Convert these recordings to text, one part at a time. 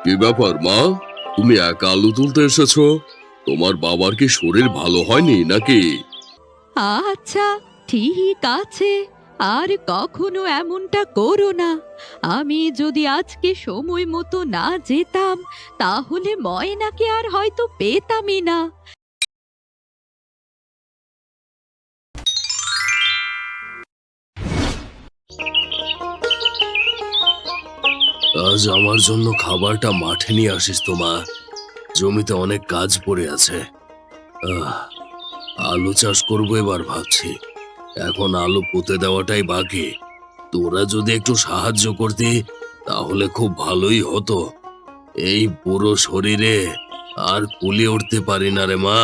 কি ব্যাপার মা? তুমি একা আলু তুলতে এসেছো? তোমার বাবার কি শরীর ভালো হয়নি নাকি? আচ্ছা, ঠিক আছে। আর কখনো এমনটা করো না। আমি যদি আজকে সময় মতো না যেতাম, তাহলে ময়নাকে আর হয়তো পেতামই না। আজ আমার জন্য খাবারটা মাঠে নিয়ে আসিস তো মা। জমিতে অনেক কাজ পড়ে আছে। আহ, আলু চাষ করবো এবার ভাবছি। এখন আলু পুঁতে দেওয়াটাই বাকি। তোরা যদি একটু সাহায্য করতি তাহলে খুব ভালোই হতো। এই পুরো শরীরে আর কুলিয়ে উঠতে পারি না রে মা।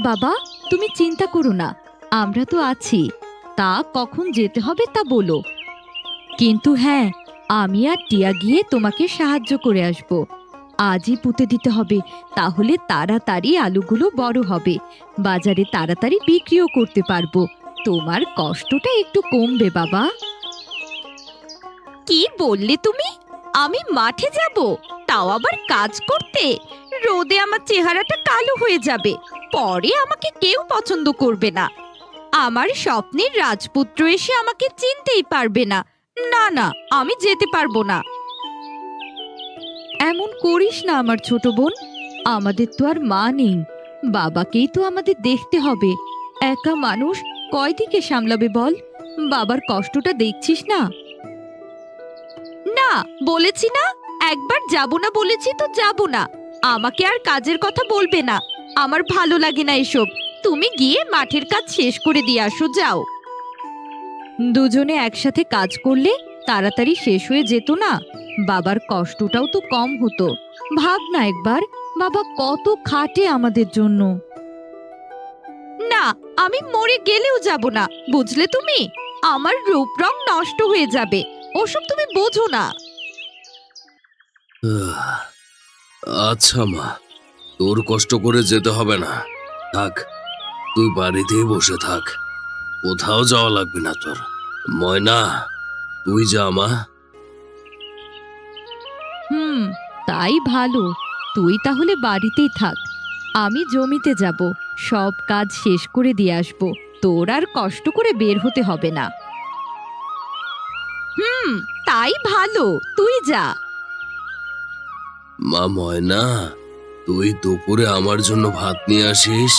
বাবা, তুমি চিন্তা করো না, আমরা তো আছি। তা কখন যেতে হবে তা বলো। কিন্তু হ্যাঁ, আমি আর টিয়া গিয়ে তোমাকে সাহায্য করে আসব। আজই পুঁতে দিতে হবে, তাহলে তাড়াতাড়ি আলুগুলো বড় হবে, বাজারে তাড়াতাড়ি বিক্রিও করতে পারবো। তোমার কষ্টটা একটু কমবে বাবা। কি বললে তুমি? আমি মাঠে যাব, তাও আবার কাজ করতে? রোদে আমার চেহারাটা কালো হয়ে যাবে, পরে আমাকে কেউ পছন্দ করবে না। আমার স্বপ্নের রাজপুত্র এসে আমাকে চিনতেই পারবে না। না না, আমি যেতে পারবো না। এমন করিস না আমার ছোট বোন, আমাদের তো আর মা নেই, বাবাকেই তো আমাদের দেখতে হবে। একা মানুষ কয়দিকে সামলাবে বল? বাবার কষ্টটা দেখছিস না? না, বলেছি না, একবার যাব না বলেছি তো যাব না। আমাকে আর কাজের কথা বলবে না, আমার ভালো লাগে না এসব। তুমি গিয়ে মাঠের কাজ শেষ করে দিয়ে আসো, যাও। দুজনে একসাথে কাজ করলে তাড়াতাড়ি শেষ হয়ে যেত না, বাবার কষ্টটাও তো কম হতো। ভাব না একবার, বাবা কত খাটে আমাদের জন্য। না, আমি মরে গেলেও যাব না, বুঝলে তুমি? আমার রূপ রং নষ্ট হয়ে যাবে, ওসব তুমি বোঝো না। আহ, আচ্ছা মা, তোর কষ্ট করে যেতে হবে না। থাক, তুই বাড়িতেই বসে থাক। কোথাও যাওয়া লাগবে না তোর। ময়না, তুই যা মা। হুম, তাই ভালো। তুই তাহলে বাড়িতেই থাক, আমি জমিতে যাব, সব কাজ শেষ করে দিয়ে আসবো। তোর আর কষ্ট করে বের হতে হবে না। হুম, তাই ভালো, তুই যা। মা ময়না, তুই দুপুরে আমার জন্য ভাত নিয়ে আসিস।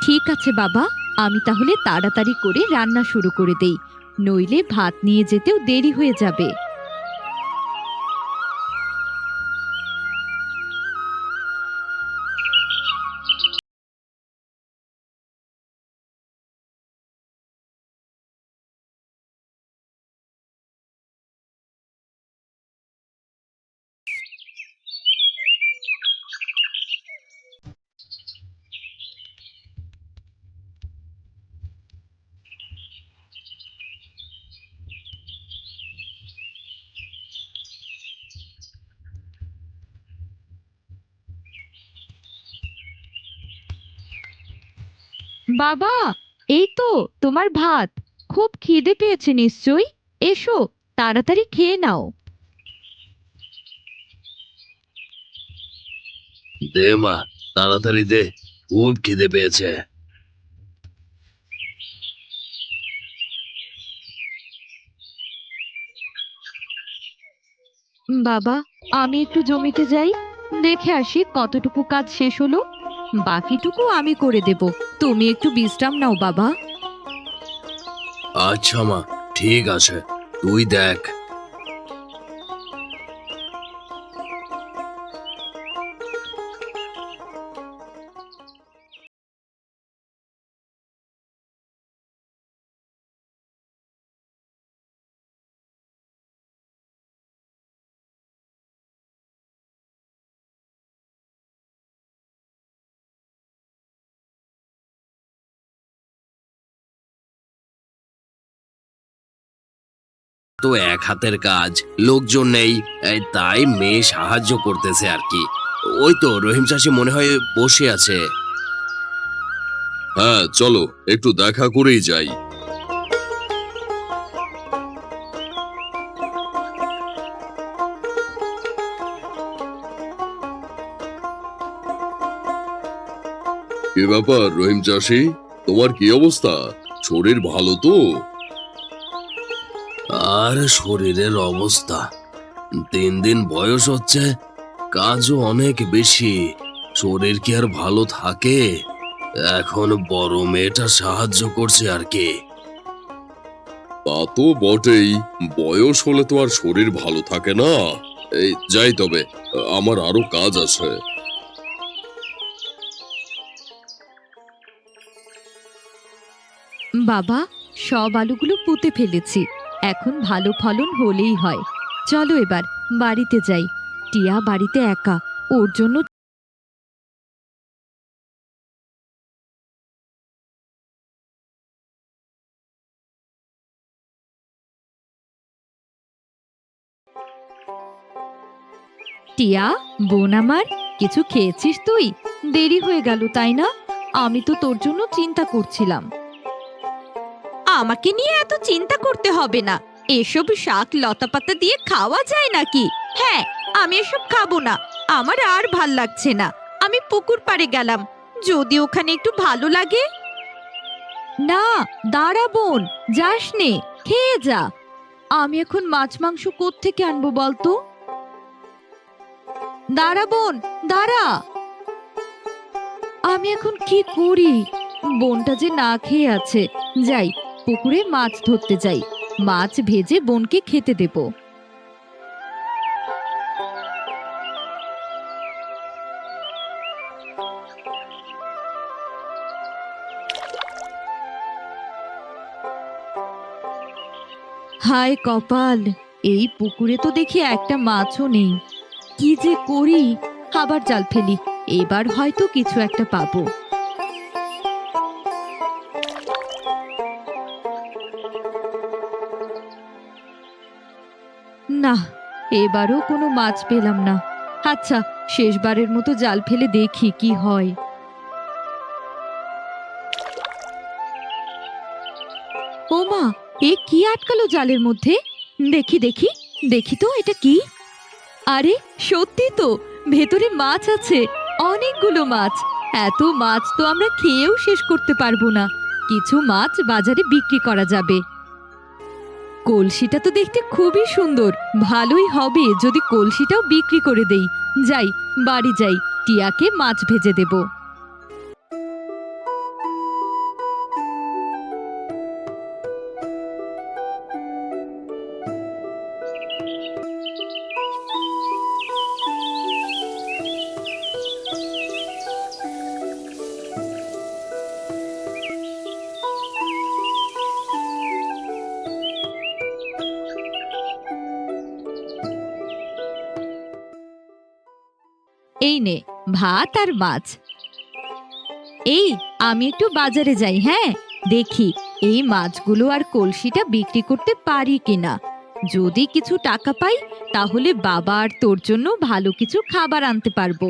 ঠিক আছে বাবা, আমি তাহলে তাড়াতাড়ি করে রান্না শুরু করে দেই, নইলে ভাত নিয়ে যেতেও দেরি হয়ে যাবে। বাবা, এই তো তোমার ভাত। খুব খিদে পেয়েছে নিশ্চয়ই, এসো তাড়াতাড়ি খেয়ে নাও। দে মা, তাড়াতাড়ি দে, খুব খিদে পেয়েছে। বাবা, আমি একটু জমিতে যাই, দেখে আসি কতটুকু কাজ শেষ হলো, বাকিটুকু আমি করে দেব। তুমি একটু বিশ্রাম নাও বাবা। আচ্ছা মা, ঠিক আছে, তুই দেখ। তো এক হাতের কাজ, লোকজন নেই, তাই মেয়ে সাহায্য করতেছে আর কি। ওই তো রহিম চাচি মনে হয় বসে আছে। হ্যাঁ চলো, একটু দেখা করেই যাই। কি ব্যাপার রহিম চাষি, তোমার কি অবস্থা? শরীর ভালো তো? আর শরীরের অবস্থা, দিন দিন বয়স হচ্ছে, কাজও অনেক বেশি, শরীর কি আর ভালো থাকে? এখন বড় মেয়েটা সাহায্য করছে আর কি। তা তো বটেই, বয়স হলে তো আর শরীর ভালো থাকে না। এই যাই তবে, আমার আরো কাজ আছে। বাবা, সব আলুগুলো পুঁতে ফেলেছি, এখন ভালো ফলন হলেই হয়। চলো এবার বাড়িতে যাই। টিয়া বাড়িতে একা, ওর জন্য। টিয়া, বোন আমার, কিছু খেয়েছিস তুই? দেরি হয়ে গেল তাই না? আমি তো তোর জন্য চিন্তা করছিলাম। আমাকে নিয়ে এত চিন্তা করতে হবে না। এসব শাক লতাপাতা দিয়ে খাওয়া যায় নাকি? হ্যাঁ, আমি এসব খাবো না। আমার আর ভাল লাগছে না। আমি পুকুর পাড়ে গেলাম, যদি ওখানে একটু ভালো লাগে। না, দাঁড়া বোন, যাস নে, খেয়ে যা। আমি এখন মাছ মাংস কোত্থেকে আনবো বলতো? দাঁড়া বোন, দাঁড়া। আমি এখন কি করি? বোনটা যে না খেয়ে আছে। যাই, পুকুরে মাছ ধরতে যাই, মাছ ভেজে বোনকে খেতে দেব। হায় কপাল, এই পুকুরে তো দেখি একটা মাছও নেই। কি যে করি, আবার জাল ফেলি, এবার হয়তো কিছু একটা পাবো। না, এবারও কোনো মাছ পেলাম না। আচ্ছা, শেষবারের মতো জাল ফেলে দেখি কি হয়। ও মা, এ কি আটকালো জালের মধ্যে? দেখি দেখি, দেখি তো এটা কি। আরে সত্যি তো, ভেতরে মাছ আছে, অনেকগুলো মাছ। এত মাছ তো আমরা খেয়েও শেষ করতে পারবো না। কিছু মাছ বাজারে বিক্রি করা যাবে। কলসিটা তো দেখতে খুবই সুন্দর, ভালোই হবে যদি কলসিটাও বিক্রি করে দেই। যাই, বাড়ি যাই, টিয়াকে মাছ ভেজে দেব। এই নে, ভাত আর মাছ। এই, আমি একটু বাজারে যাই, হ্যাঁ, দেখি এই মাছগুলো আর কলসিটা বিক্রি করতে পারি কিনা। যদি কিছু টাকা পাই, তাহলে বাবা আর তোর জন্য ভালো কিছু খাবার আনতে পারবো।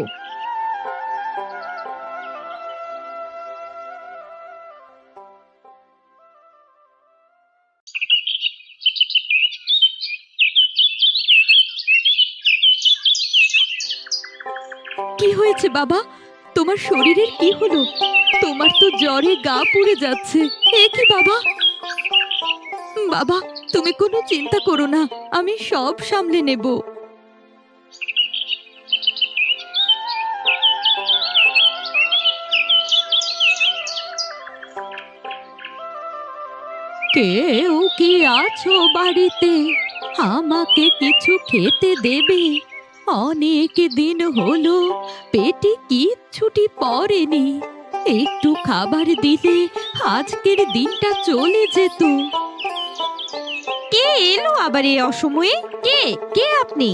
কি হয়েছে বাবা? তোমার শরীরের কি হলো? তোমার তো জ্বরে গা পুড়ে যাচ্ছে। এ কি বাবা? বাবা, তুমি কোনো চিন্তা করো না, আমি সব সামলে নেব। কেউ কি আছো বাড়িতে? আমাকে কিছু খেতে দেবে? অনেক দিন হলো পেটে কিচ্ছুটি পড়েনি, একটু খাবার দিলে আজকের দিনটা চলে যেত। কে এলো আবার এই অসময়ে? কে কে আপনি?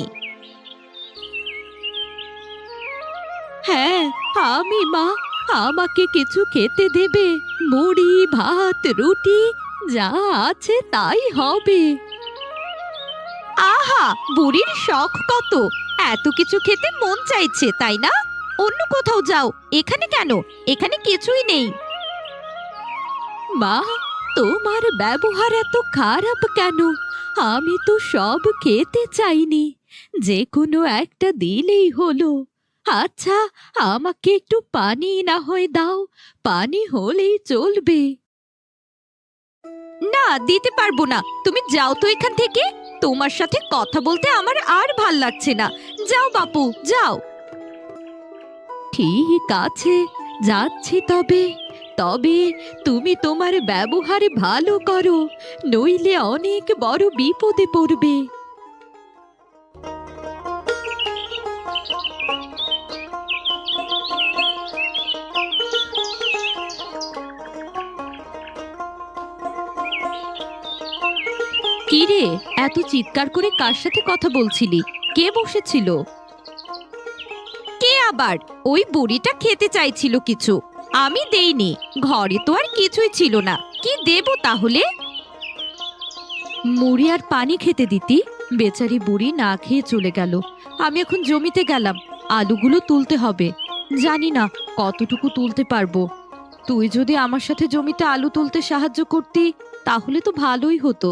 হ্যাঁ, আমি মা। আমাকে কিছু খেতে দেবে? মুড়ি, ভাত, রুটি, যা আছে তাই হবে। আহা, বুড়ির শখ কত! এত কিছু খেতে মন চাইছে তাই না? অন্য কোথাও যাও, এখানে কেন? এখানে কিছুই নেই। মা, তোমার ব্যবহার এত খারাপ কেন? আমি তো সব খেতে চাইনি, যে কোনো একটা দিলেই হলো। আচ্ছা, আমাকে একটু পানি না হয় দাও, পানি হলেই চলবে। না, দিতে পারবো না। তুমি যাও তো এখান থেকে। তোমার সাথে কথা বলতে আমার আর ভাল লাগছে না। যাও বাপু, যাও। ঠিক আছে, যাচ্ছি তবে। তবে তুমি তোমার ব্যবহার ভালো করো, নইলে অনেক বড় বিপদে পড়বে। কি রে, এত চিৎকার করে কার সাথে কথা বলছিলি? কে বসেছিল? কে আবার? ওই বুড়িটা খেতে চাইছিল কিছু, আমি দেইনি। ঘরে তো আর কিছুই ছিল না, কি দেব তাহলে? মুড়ি আর পানি খেতে দিতি। বেচারি বুড়ি না খেয়ে চলে গেল। আমি এখন জমিতে গেলাম, আলুগুলো তুলতে হবে। জানি না কতটুকু তুলতে পারবো। তুই যদি আমার সাথে জমিতে আলু তুলতে সাহায্য করতি তাহলে তো ভালোই হতো।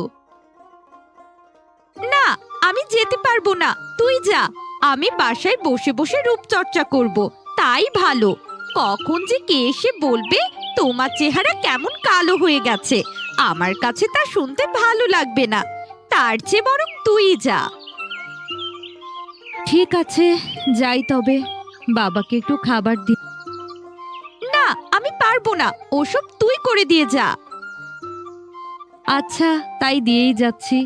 না, আমি যেতে পারবো না, তুই যা। আমি বাসায় বসে বসে রূপচর্চা করব, তাই ভালো। কখন যে কে এসে বলবে তোমার চেহারা কেমন কালো হয়ে গেছে, আমার কাছে তা শুনতে ভালো লাগবে না। তার চেয়ে বরং তুই যা। ঠিক আছে, যাই তবে। বাবাকে একটু খাবার দি। না, আমি পারবো না, ওসব তুই করে দিয়ে যা। আচ্ছা, তাই দিয়েই যাচ্ছি।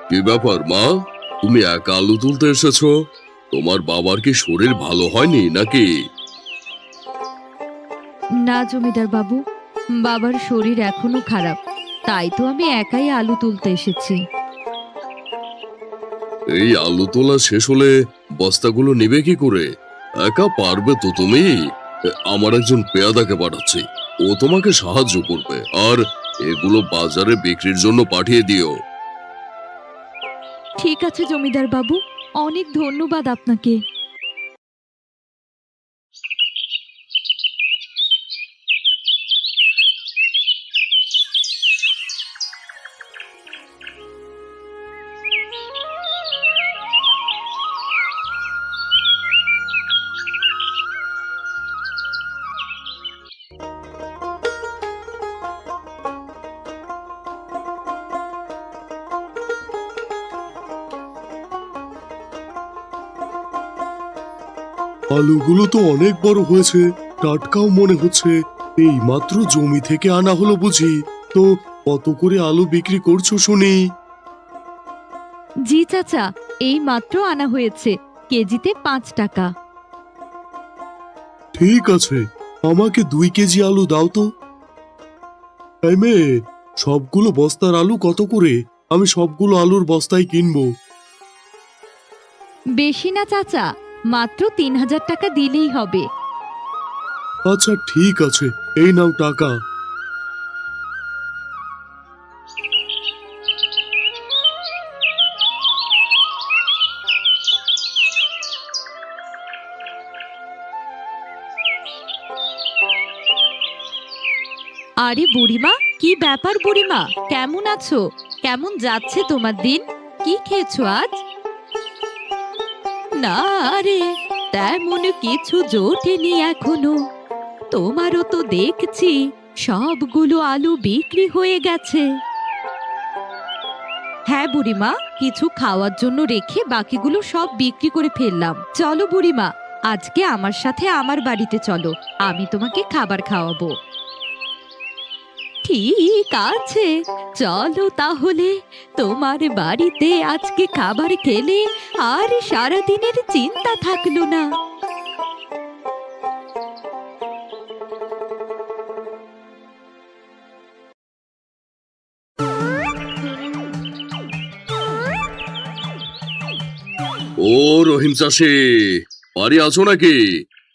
কি ব্যাপার মা, তুমি একা আলু তুলতে এসেছো? তোমার বাবার কি শরীর ভালো হয়নি নাকি? না জমিদার বাবু, বাবার শরীর এখনো খারাপ, তাই তো আমি একাই আলু তুলতে এসেছি। এই আলু তোলা শেষ হলে বস্তাগুলো নেবে কি করে? একা পারবে তো তুমি? আমার একজন পেয়াদাকে পাঠাচ্ছি, ও তোমাকে সাহায্য করবে। আর এগুলো বাজারে বিক্রির জন্য পাঠিয়ে দিও। ঠিক আছে জমিদার বাবু, অনেক ধন্যবাদ আপনাকে। আলুগুলো তো অনেক বড় হয়েছে, টাটকাও মনে হচ্ছে। এই মাত্র জমি থেকে আনা হলো বুঝি? তো কত করে আলু বিক্রি করছো শুনি? জি চাচা, এই মাত্র আনা হয়েছে, কেজিতে 5 টাকা। ঠিক আছে, আমাকে 2 কেজি আলু দাও তো। এই মেয়ে, সবগুলো বস্তার আলু কত করে? আমি সবগুলো আলুর বস্তাই কিনবো। বেশি না চাচা, মাত্র 3000 টাকা দিলেই হবে। আচ্ছা ঠিক আছে, এই নাও টাকা। আরে বুড়িমা, কি ব্যাপার বুড়িমা, কেমন আছো? কেমন যাচ্ছে তোমার দিন? কি খেয়েছো আজ? না রে, তেমন কিছু জোটেনি এখনো। তোমারও তো দেখছি সবগুলো আলু বিক্রি হয়ে গেছে। হ্যাঁ বুড়িমা, কিছু খাওয়ার জন্য রেখে বাকিগুলো সব বিক্রি করে ফেললাম। চলো বুড়িমা, আজকে আমার সাথে আমার বাড়িতে চলো, আমি তোমাকে খাবার খাওয়াবো। ঠিক আছে, চলো তাহলে। তোমার বাড়িতে আজকে খাবার খেলে আর সারাদিনের চিন্তা থাকলো না। ও রহিম চাষি, বাড়ি আছো নাকি?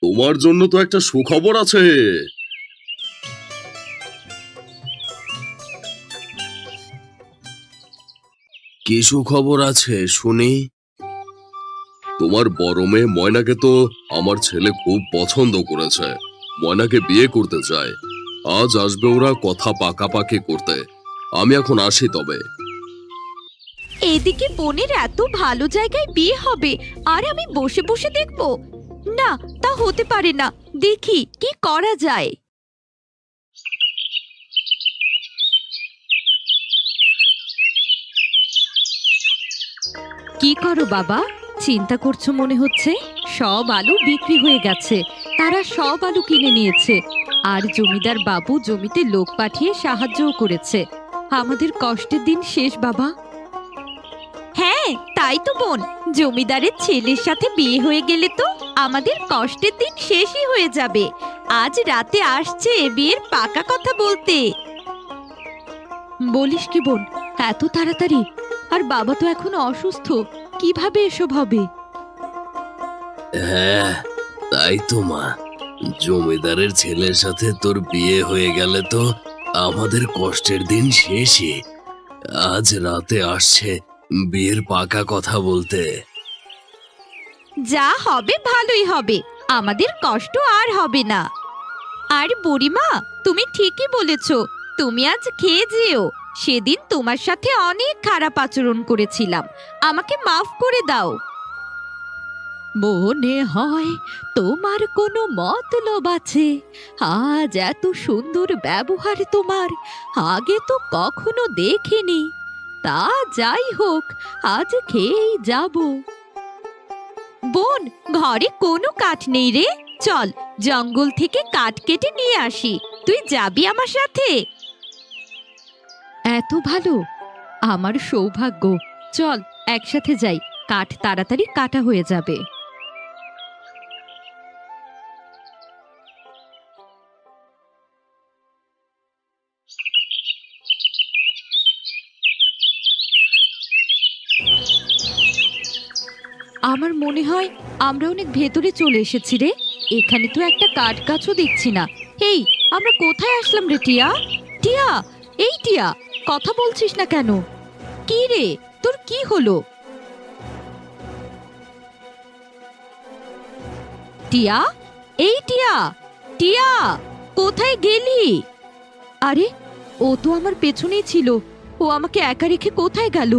তোমার জন্য তো একটা সুখবর আছে। কি সুখবর আছে শুনি? তোমার বড় মেয়ে ময়নাকে তো আমার ছেলে খুব পছন্দ করেছে। ময়নাকে বিয়ে করতে চায়। আজ আসবে ওরা কথা পাকাপাকি করতে। আমি এখন আসি তবে। এদিকে বোনের এত ভালো জায়গায় বিয়ে হবে আর আমি বসে বসে দেখব? না, তা হতে পারে না। দেখি কি করা যায়। কি করো বাবা? চিন্তা করছো মনে হচ্ছে। সব আলু বিক্রি হয়ে গেছে, তারা সব আলু কিনে নিয়েছে। আর জমিদার বাবু জমিতে লোক পাঠিয়ে সাহায্যও করেছে। আমাদের কষ্টের দিন শেষ বাবা। হ্যাঁ, তাই তো বোন। জমিদারের ছেলের সাথে বিয়ে হয়ে গেলে তো আমাদের কষ্টের দিন শেষই হয়ে যাবে। আজ রাতে আসছে বিয়ের পাকা কথা বলতে। বলিস কি বোন, এত তাড়াতাড়ি? আর বাবা তো এখনো অসুস্থ, কিভাবে এসব হবে? হ্যাঁ, তাই তো মা। জমিদারের ছেলের সাথে তোর বিয়ে হয়ে গেলে তো আমাদের কষ্টের দিন শেষই। আজ রাতে আসছে বিয়ের পাকা কথা বলতে। যা হবে ভালোই হবে, আমাদের কষ্ট আর হবে না। আর বুড়িমা, তুমি ঠিকই বলেছ। তুমি আজ খেয়ে যেও। সেদিন তোমার সাথে অনেক খারাপ আচরণ করেছিলাম, আমাকে মাফ করে দাও। মনে হয় তোমার কোনো মতলব আছে। আজ এত সুন্দর ব্যবহার তোমার আগে তো কখনো দেখিনি। তা যাই হোক, আজ খেয়েই যাব। বোন, ঘরে কোনো কাঠ নেই রে। চল, জঙ্গল থেকে কাঠ কেটে নিয়ে আসি। তুই যাবি আমার সাথে? এত ভালো, আমার সৌভাগ্য। চল একসাথে যাই, কাঠ তাড়াতাড়ি কাটা হয়ে যাবে। আমার মনে হয় আমরা অনেক ভেতরে চলে এসেছি রে। এখানে তো একটা কাঠ গাছও দেখছি না। এই, আমরা কোথায় আসলাম রে টিয়া? টিয়া, এই টিয়া, কথা বলছিস না কেন? কি রে, তোর কি হলো? টিয়া, এই টিয়া, টিয়া, কোথায় গেলি? আরে, ও তো আমার পেছনেই ছিল। ও আমাকে একা রেখে কোথায় গেল?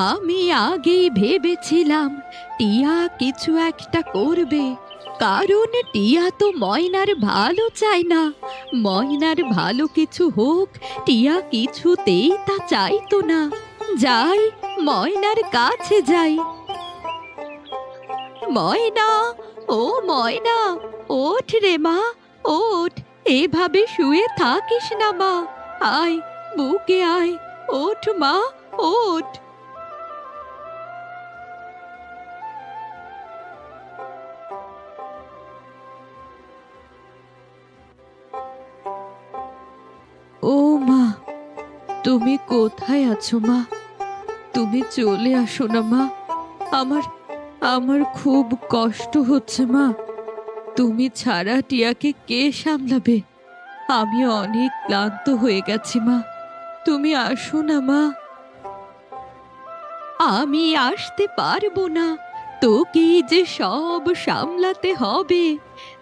আমি আগেই ভেবেছিলাম টিয়া কিছু একটা করবে, কারণ টিয়া তো ময়নার ভালো চায় না। ময়নার ভালো কিছু হোক, টিয়া কিছুতেই তা চাইতো না। যাই, ময়নার কাছে যাই। ময়না, ও ময়না, ওঠ রে মা, ওঠ। এভাবে শুয়ে থাকিস না মা। আয়, বুকে আয়। ওঠ মা, ওঠ। ও মা, তুমি কোথায় আছো মা? তুমি চলে আসো না মা। আমার আমার খুব কষ্ট হচ্ছে মা। তুমি ছাড়া টিয়াকে কে সামলাবে? আমি অনেক ক্লান্ত হয়ে গেছি মা। তুমি আসো না মা। আমি আসতে পারবো না। তোকেই যে সব সামলাতে হবে।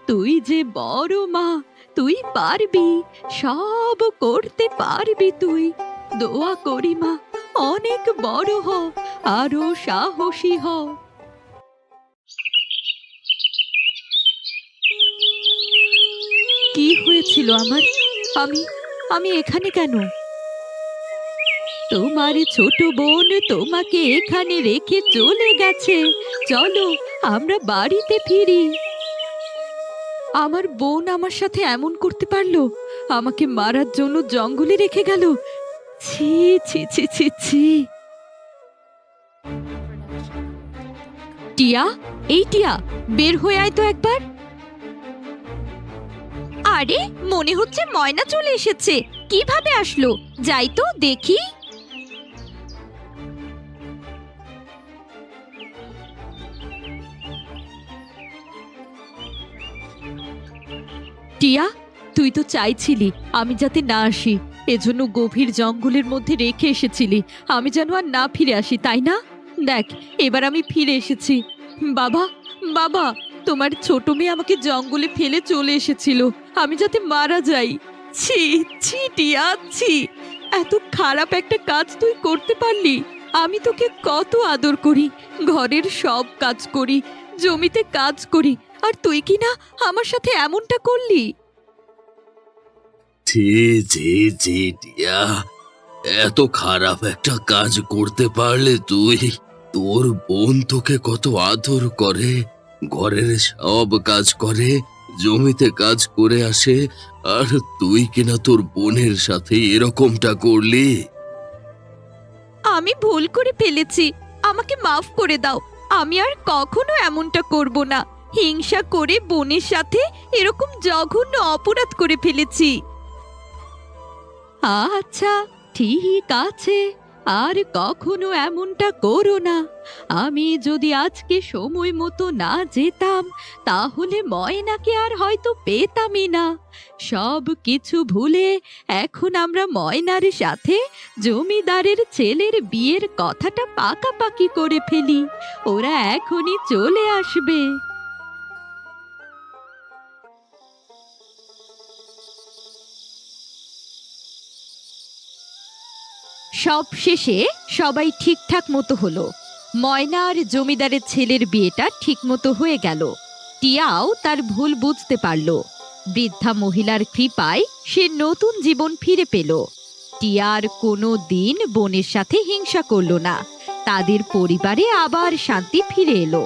তুই যে বড় মা, তুই পারবি, সব করতে পারবি তুই। দোয়া করি মা, অনেক বড় হ, আরো সাহসী হ। কি হয়েছিল আমার? আমি আমি এখানে কেন? তোমার ছোট বোন তোমাকে এখানে রেখে চলে গেছে। চলো, আমরা বাড়িতে ফিরি। আমার বোন আমার সাথে এমন করতে পারলো? আমাকে মারার জন্য জঙ্গলে রেখে গেল। ছি, ছি, ছি, ছি, ছি। টিয়া, এই টিয়া, বের হয়ে আয় তো একবার। আরে, মনে হচ্ছে ময়না চলে এসেছে। কিভাবে আসলো? যাই তো দেখি। টিয়া, তুই তো চাইছিলি আমি যাতে না আসি, এজন্য গভীর জঙ্গলের মধ্যে রেখে এসেছিলি আমি যেন আর না ফিরে আসি, তাই না? দেখ, এবার আমি ফিরে এসেছি। বাবা, বাবা, তোমার ছোট মেয়ে আমাকে জঙ্গলে ফেলে চলে এসেছিল আমি যাতে মারা যাই। ছি, ছি টিয়া, ছি! এত খারাপ একটা কাজ তুই করতে পারলি? আমি তোকে কত আদর করি, ঘরের সব কাজ করি, জমিতে কাজ করি, আর তুই কি না আমার সাথে এমনটা করলি? ছি ছি ছি টিয়া, এত খারাপ একটা কাজ করতে পারলে তুই? তোর বোন তোকে কত আদর করে, ঘরের সব কাজ করে, জমিতে কাজ করে আসে, আর তুই কিনা তোর বোনের সাথে এরকমটা করলি? আমি ভুল করে ফেলেছি, আমাকে মাফ করে দাও। আমি আর কখনো এমনটা করব না। হিংসা করে বোনের সাথে এরকম জঘন্য অপরাধ করে ফেলেছি। আচ্ছা, ঠিক আছে, আর কখনো এমনটা করো না। আমি যদি আজকে সময় মতো না যেতাম, তাহলে ময়নাকে আর হয়তো পেতামই না। সব কিছু ভুলে এখন আমরা ময়নার সাথে জমিদারের ছেলের বিয়ের কথাটা পাকাপাকি করে ফেলি। ওরা এখনই চলে আসবে। সব শেষে সবাই ঠিকঠাক মতো হলো। ময়না আর জমিদারের ছেলের বিয়েটা ঠিক মতো হয়ে গেল। টিয়াও তার ভুল বুঝতে পারল। বৃদ্ধা মহিলার কৃপায় সে নতুন জীবন ফিরে পেল। টিয়া আর কোনো দিন বোনের সাথে হিংসা করল না। তাদের পরিবারে আবার শান্তি ফিরে এলো।